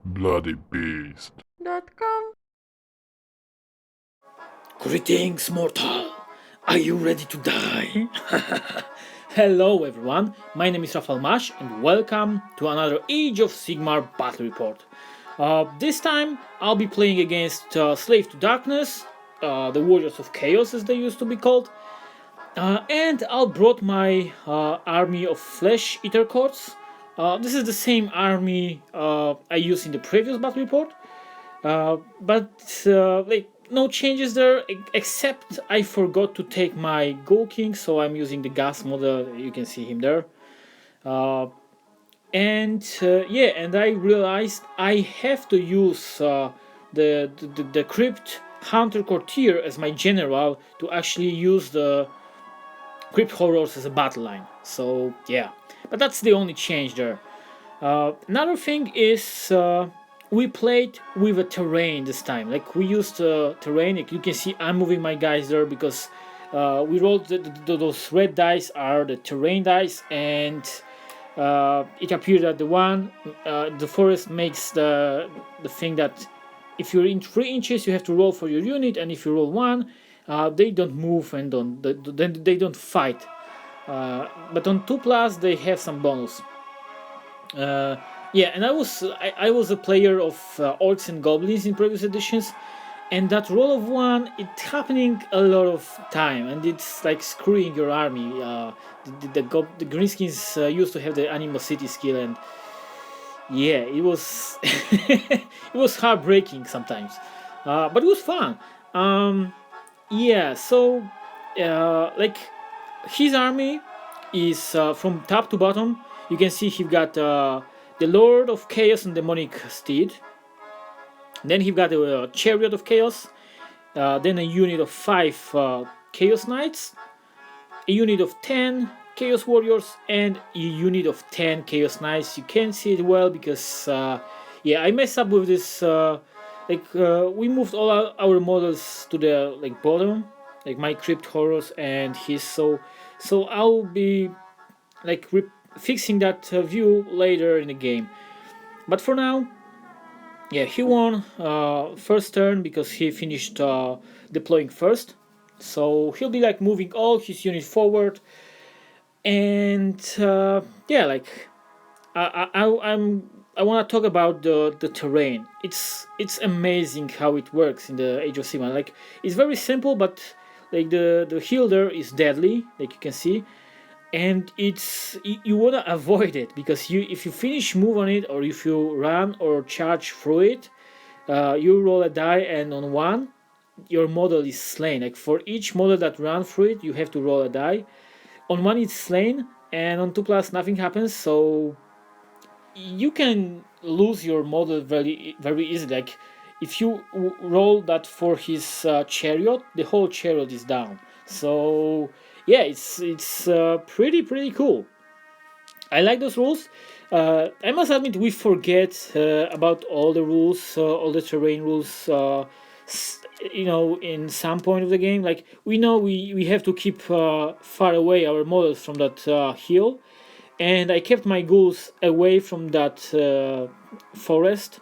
Bloody beast. .com. Greetings, mortal. Are you ready to die? Hello, everyone. My name is Rafal and welcome to another Age of Sigmar battle report. This time, I'll be playing against Slave to Darkness, the Warriors of Chaos, as they used to be called, and I'll brought my army of Flesh Eater Courts. This is the same army I used in the previous battle report, but no changes there, except I forgot to take my Ghoul King, so I'm using the gas model. You can see him there. And I realized I have to use the Crypt Hunter Courtier as my general to actually use the Crypt Horrors as a battle line. So yeah, but that's the only change there. Another thing is we played with a terrain this time. Like we used terrain. Like you can see, I'm moving my guys there because we rolled those red dice are the terrain dice, and it appeared that the forest makes the thing that if you're in 3 inches, you have to roll for your unit, and if you roll 1, they don't move and they don't fight. But on 2+, they have some bonus. Yeah, and I was a player of orcs and goblins in previous editions, and that roll of 1, it's happening a lot of time, and it's like screwing your army. The greenskins used to have the animosity skill, and yeah, it was it was heartbreaking sometimes, but it was fun. Yeah, so like his army is from top to bottom. You can see he got the Lord of Chaos and Demonic Steed. Then he got a Chariot of Chaos. Then a unit of 5 Chaos Knights, a unit of 10 Chaos Warriors, and a unit of 10 Chaos Knights. You can't see it well because yeah, I messed up with this. We moved all our models to the bottom, like my Crypt Horrors and his. So I'll be fixing that view later in the game. But for now, yeah, he won first turn because he finished deploying first. So he'll be moving all his units forward, and yeah, I want to talk about the terrain. It's amazing how it works in the Age of Sigmar. It's very simple, but the heal there is deadly, like you can see, and you want to avoid it because if you finish move on it, or if you run or charge through it, you roll a die, and on 1 your model is slain. Like for each model that run through it, you have to roll a die. On 1 it's slain, and on 2+ nothing happens. So you can lose your model very very easily. Like if you roll that for his chariot, the whole chariot is down. So yeah, it's pretty cool. I like those rules. I must admit, we forget about all the rules, all the terrain rules. In some point of the game, like we know we have to keep far away our models from that hill, and I kept my ghouls away from that forest.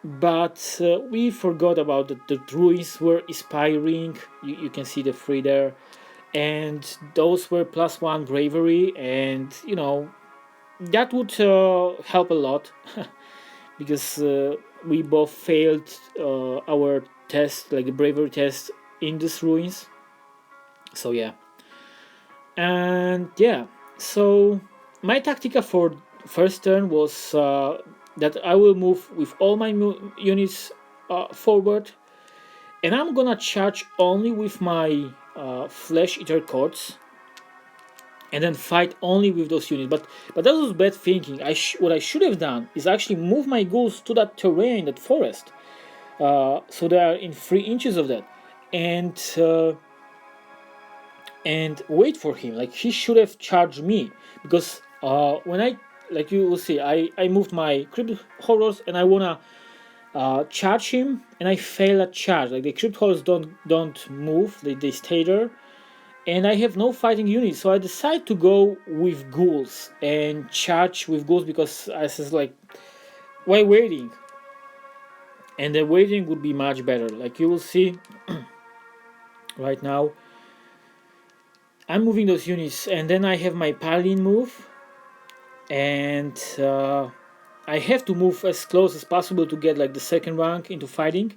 But we forgot about the ruins were inspiring. You can see the 3 there, and those were +1 bravery, and that would help a lot because we both failed our test, like the bravery test in these ruins. So yeah, and yeah, so my tactica for first turn was that I will move with all my units forward, and I'm gonna charge only with my Flesh Eater Courts, and then fight only with those units. But that was bad thinking. What I should have done is actually move my ghouls to that terrain, that forest, so they are in 3 inches of that, and wait for him. Like he should have charged me, because when I, like you will see, I moved my Crypt Horrors and I wanna charge him, and I fail at charge. Like the Crypt Horrors don't move, they stay there, and I have no fighting units, so I decide to go with ghouls and charge with ghouls, because I was like, why waiting? and the weighting would be much better. Like you will see right now, I'm moving those units, and then I have my paladin move, and I have to move as close as possible to get like the second rank into fighting,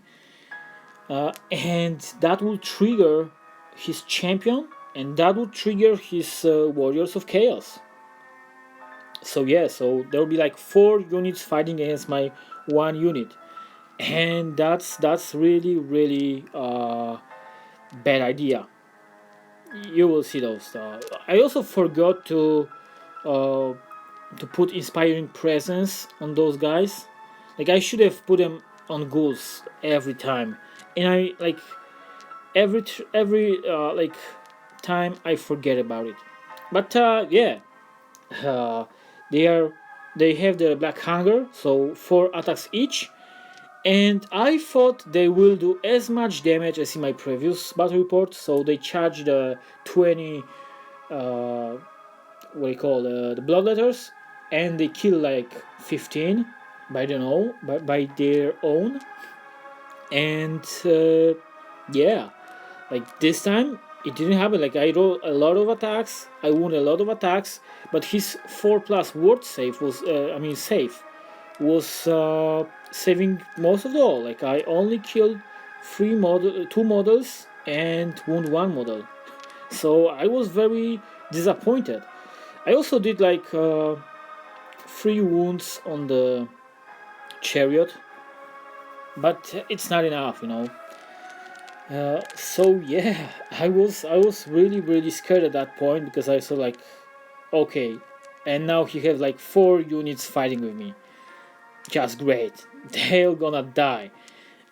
and that will trigger his champion, and that will trigger his warriors of chaos. So yeah, so there will be like 4 units fighting against my 1 unit, and that's really bad idea. You will see those. I also forgot uh, to put inspiring presence on those guys. Like I should have put them on ghouls every time, and I like every like time I forget about it. But yeah, uh, they are they have the black hunger, so 4 attacks each, and I thought they will do as much damage as in my previous battle report. So they charge the 20 what you call the bloodletters, and they kill like 15 by their own. And yeah, like this time it didn't happen. Like I rolled a lot of attacks, I won a lot of attacks, but his 4+ word save was save was saving most of it all. Like I only killed 2 models and wound 1 model, so I was very disappointed. I also did like 3 wounds on the chariot, but it's not enough, you know. So yeah, I was really scared at that point, because I saw like, okay, and now he has like 4 units fighting with me. Just great, they're gonna die.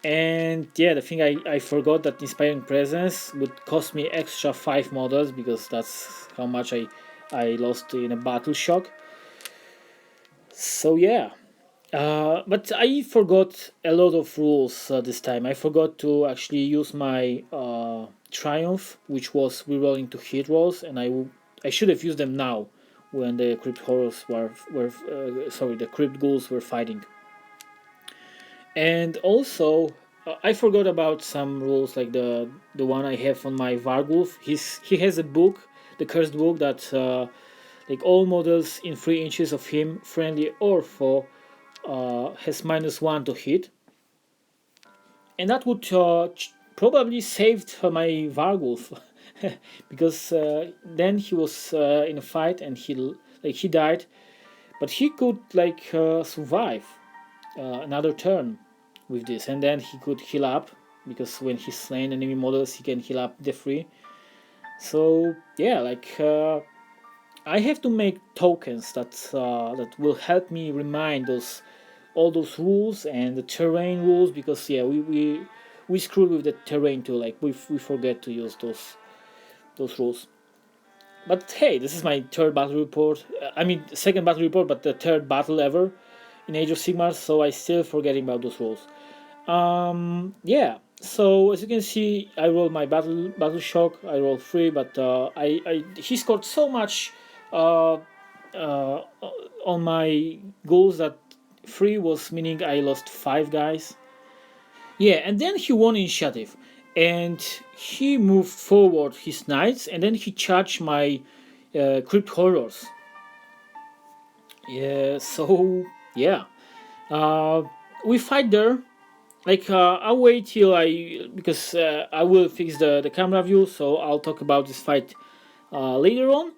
And yeah, the thing I forgot that inspiring presence would cost me extra 5 models, because that's how much I lost in a battle shock. So yeah, but I forgot a lot of rules this time. I forgot to actually use my triumph, which was rerolling to hit rolls, and I should have used them now when the crypt horrors were sorry, the crypt ghouls were fighting. And also, I forgot about some rules, like the one I have on my Vargulf. He has a book, the cursed book, that like all models in 3 inches of him, friendly or foe, has -1 to hit, and that would probably saved my Vargulf, because then he was in a fight, and he died, but he could like survive another turn with this, and then he could heal up, because when he's slain enemy models he can heal up the free. So yeah, like I have to make tokens that will help me remind all those rules and the terrain rules, because yeah, we screwed with the terrain too. Like we forget to use those rules. But hey, this is my third battle report. I mean, second battle report, but the third battle ever in Age of Sigmar. So I still forgetting about those rules. Yeah. So as you can see, I rolled my battle shock. I rolled 3, but he scored so much uh, uh, on my goals that 3 was meaning I lost 5 guys. Yeah, and then he won initiative, and he moved forward his knights, and then he charged my crypt horrors. Yeah, so yeah, uh, we fight there. Like I'll wait till because I will fix the camera view, so I'll talk about this fight later on.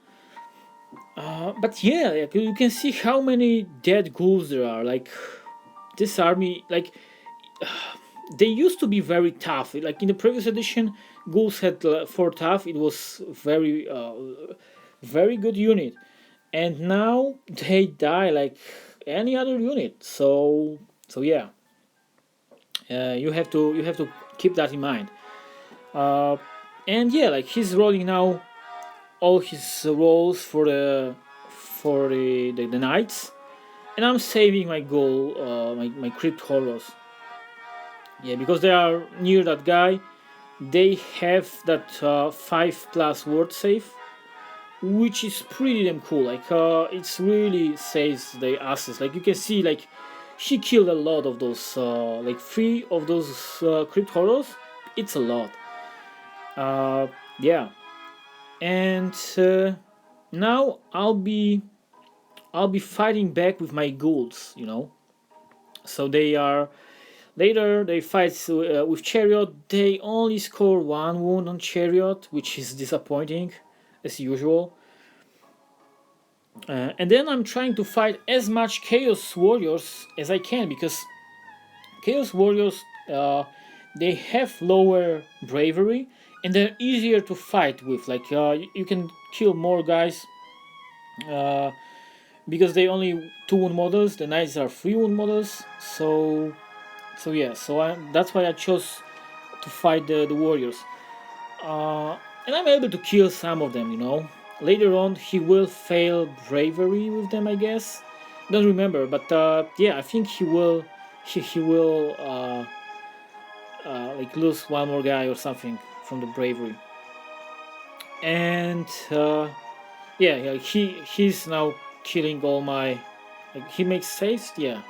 But yeah, like, you can see how many dead ghouls there are. Like this army, like they used to be very tough. Like in the previous edition, ghouls had 4 tough. It was very good unit, and now they die like any other unit. So yeah, you have to keep that in mind. Uh, and yeah, like he's rolling now all his rolls for the knights, and I'm saving my goal, my crypt horrors. Yeah, because they are near that guy. They have that 5+ word save, which is pretty damn cool. Like it's really saves the asses. Like you can see, like he killed a lot of those, like 3 of those crypt horrors. It's a lot. Yeah, and now I'll be fighting back with my ghouls, So they are later they fight with Chariot. They only score 1 wound on Chariot, which is disappointing, as usual. And then I'm trying to fight as much Chaos Warriors as I can, because Chaos Warriors, they have lower bravery and they're easier to fight with. Like you can kill more guys because they only 2 wound models. The knights are 3 wound models. So yeah. That's why I chose to fight the warriors. And I'm able to kill some of them. Later on, he will fail bravery with them, I guess. Don't remember, but yeah, I think he will. He will like lose one more guy or something from the bravery. And yeah, he's now killing all my. Like, he makes saves, yeah.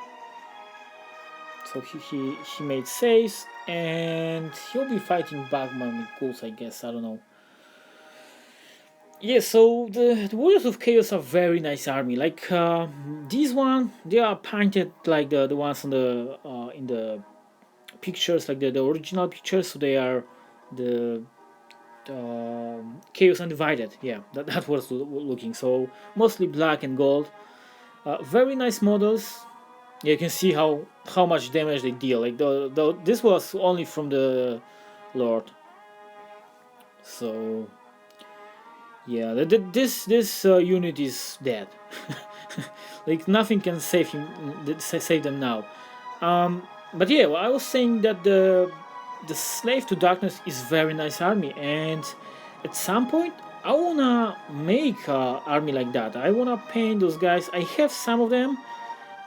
So he made saves, and he'll be fighting back my ghouls, I guess. I don't know. Yeah, so the Warriors of Chaos are very nice army. Like these one, they are painted like the ones on the in the pictures, like the original pictures. So they are the Chaos Undivided. Yeah, that was looking. So mostly black and gold. Very nice models. Yeah, you can see how much damage they deal. Like this was only from the Lord. So yeah, this unit is dead. Like nothing can save him, save them now. But yeah, well, I was saying that the Slave to Darkness is very nice army, and at some point I wanna make a army like that. I wanna paint those guys. I have some of them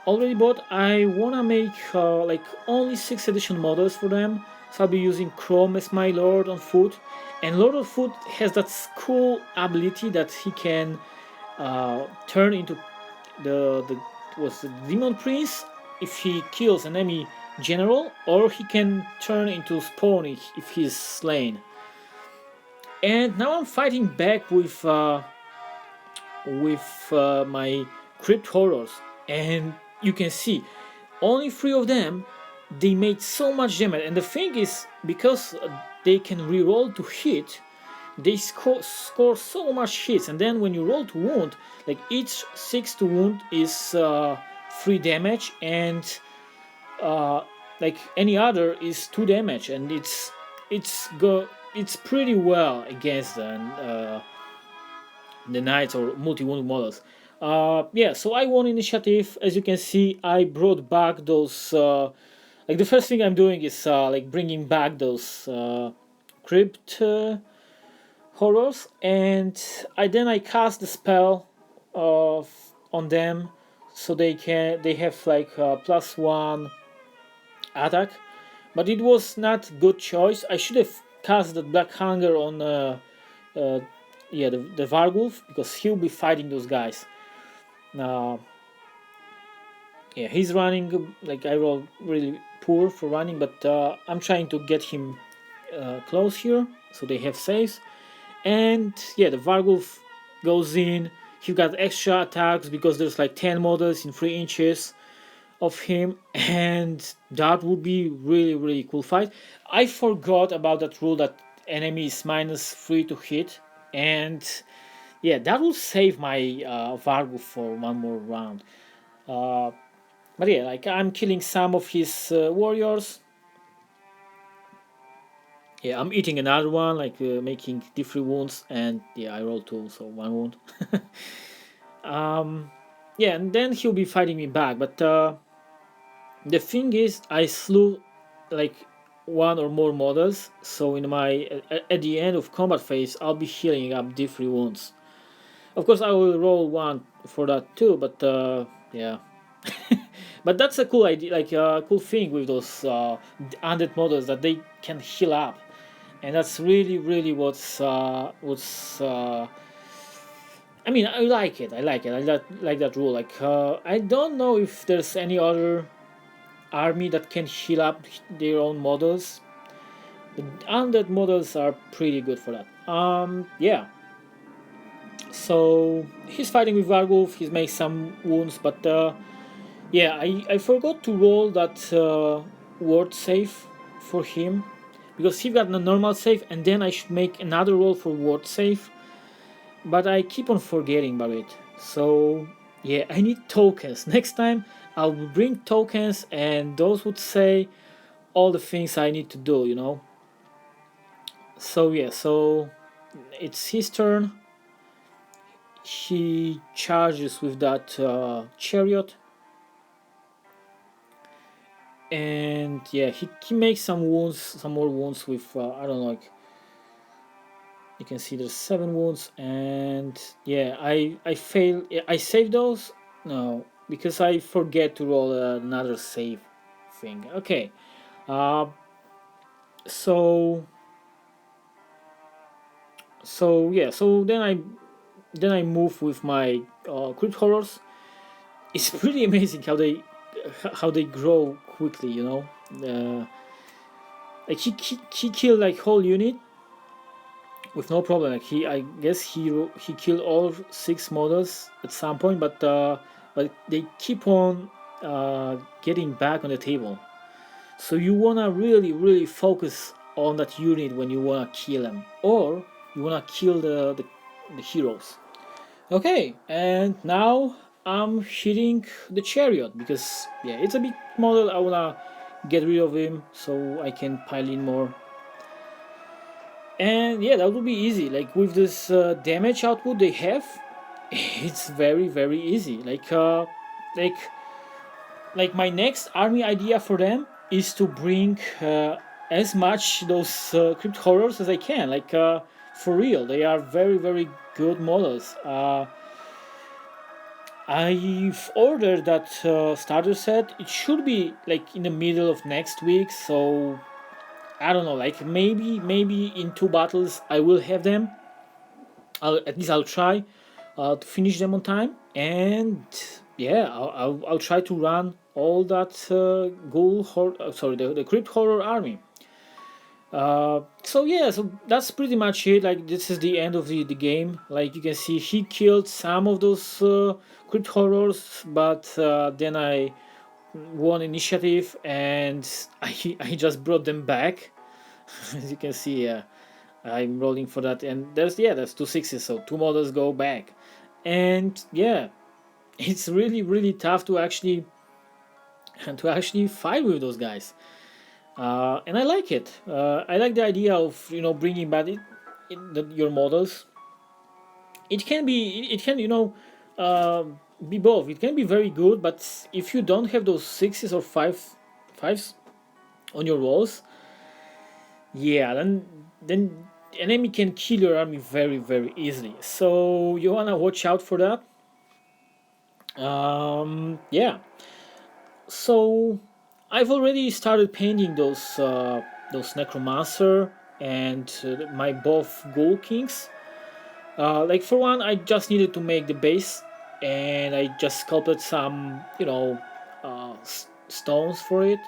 already bought. I wanna make like only 6th edition models for them. So I'll be using Chrome as my Lord on foot, and Lord on foot has that cool ability that he can turn into the was the Demon Prince if he kills an enemy general, or he can turn into Spawn if he's slain. And now I'm fighting back with my Crypt Horrors, and you can see only 3 of them, they made so much damage. And the thing is, because they can reroll to hit, they score so much hits. And then when you roll to wound, like each 6 to wound is 3 damage, and like any other is 2 damage, and it's pretty well against the knights or multi-wound models. Yeah, so I won initiative. As you can see, I brought back those. Like the first thing I'm doing is like bringing back those crypt horrors, and then I cast the spell on them, so they have like +1 attack. But it was not good choice. I should have cast the Black Hunger on yeah, the Vargulf, because he'll be fighting those guys. Yeah, he's running, like I roll really poor for running, but I'm trying to get him close here, so they have saves. And yeah, the Vargulf goes in. He got extra attacks because there's like 10 models in 3 inches of him, and that would be really cool fight. I forgot about that rule that enemy is -3 to hit, and yeah, that will save my Vargulf for one more round. But yeah, like I'm killing some of his warriors. Yeah, I'm eating another one, like making different wounds, and yeah, I roll 2, so 1 wound. Yeah, and then he'll be fighting me back, but the thing is, I slew like 1 or more models, so in my at the end of combat phase, I'll be healing up different wounds. Of course, I will roll 1 for that too, but yeah. But that's a cool idea, like a cool thing with those undead models, that they can heal up, and that's really what's I mean, I like it. I like that rule. Like I don't know if there's any other army that can heal up their own models. The undead models are pretty good for that. Yeah. So he's fighting with Vargulf. He's made some wounds, but yeah, I forgot to roll that word save for him because he got a normal save, and then I should make another roll for word save. But I keep on forgetting about it. So yeah, I need tokens. Next time I'll bring tokens, and those would say all the things I need to do. So yeah, so it's his turn. He charges with that chariot, and yeah, he makes some wounds, some more wounds with I don't know, like you can see there's 7 wounds, and yeah, I fail. I save those. No, because I forget to roll another save thing. Okay, uh, so yeah, so then I move with my crypt horrors. It's pretty amazing how they grow quickly. Like he killed like whole unit with no problem. Like I guess he killed all 6 models at some point, but they keep on getting back on the table. So you wanna really focus on that unit when you wanna kill them, or you wanna kill the heroes. Okay, and now I'm hitting the chariot because yeah, it's a big model. I wanna get rid of him so I can pile in more. And yeah, that would be easy. Like with this damage output they have, it's very easy. Like like my next army idea for them is to bring as much those crypt horrors as I can. Like for real, they are very good models. I've ordered that starter set. It should be like in the middle of next week, so I don't know. Like maybe in 2 battles I will have them. At least I'll try to finish them on time, and yeah, I'll try to run all that sorry, the crypt horror army. So yeah, so that's pretty much it. Like this is the end of the game. Like you can see, he killed some of those crypt horrors, but then I won initiative, and I just brought them back. As you can see, I'm rolling for that, and there's 2 6s, so 2 models go back, and yeah, it's really tough to actually fight with those guys. And I like it. I like the idea of bringing back your models. It can uh, be both. It can be very good, but if you don't have those 6s or fives on your walls, yeah, then enemy can kill your army very easily. So you wanna watch out for that. Yeah. So I've already started painting those necromancer and my both ghoul kings. Like for one, I just needed to make the base, and I just sculpted some stones for it.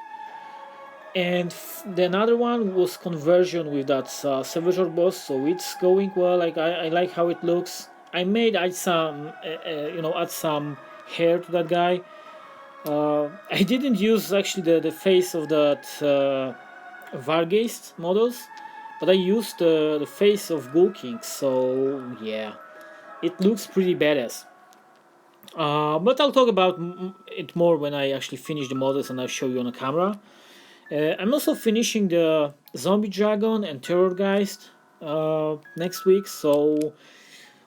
And the another one was conversion with that Savager boss, so it's going well. Like I like how it looks. I made add some hair to that guy. I didn't use actually the face of that Vargeist models, but I used the face of Ghoul King. So yeah, it looks pretty badass. But I'll talk about it more when I actually finish the models and I'll show you on the camera. I'm also finishing the Zombie Dragon and Terrorgeist next week, so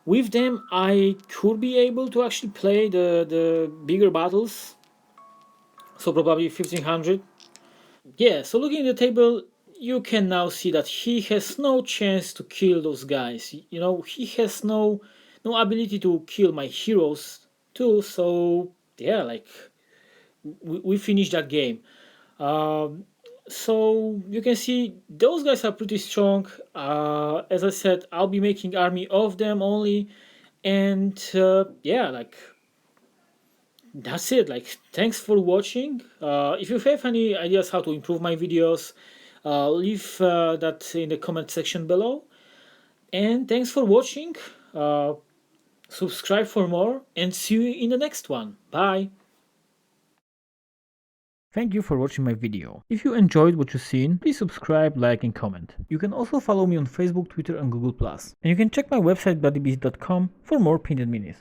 with them I could be able to actually play the bigger battles, so probably 1500. Yeah, so looking at the table, you can now see that he has no chance to kill those guys. He has no ability to kill my heroes too, so yeah, like we finished that game. Um, so you can see those guys are pretty strong. As I said, I'll be making army of them only, and yeah, like that's it. Like, thanks for watching. If you have any ideas how to improve my videos, leave that in the comment section below. And thanks for watching. Subscribe for more, and see you in the next one. Bye. Thank you for watching my video. If you enjoyed what you've seen, please subscribe, like and comment. You can also follow me on Facebook, Twitter and Google+. And you can check my website bloodybeast.com for more painted minis.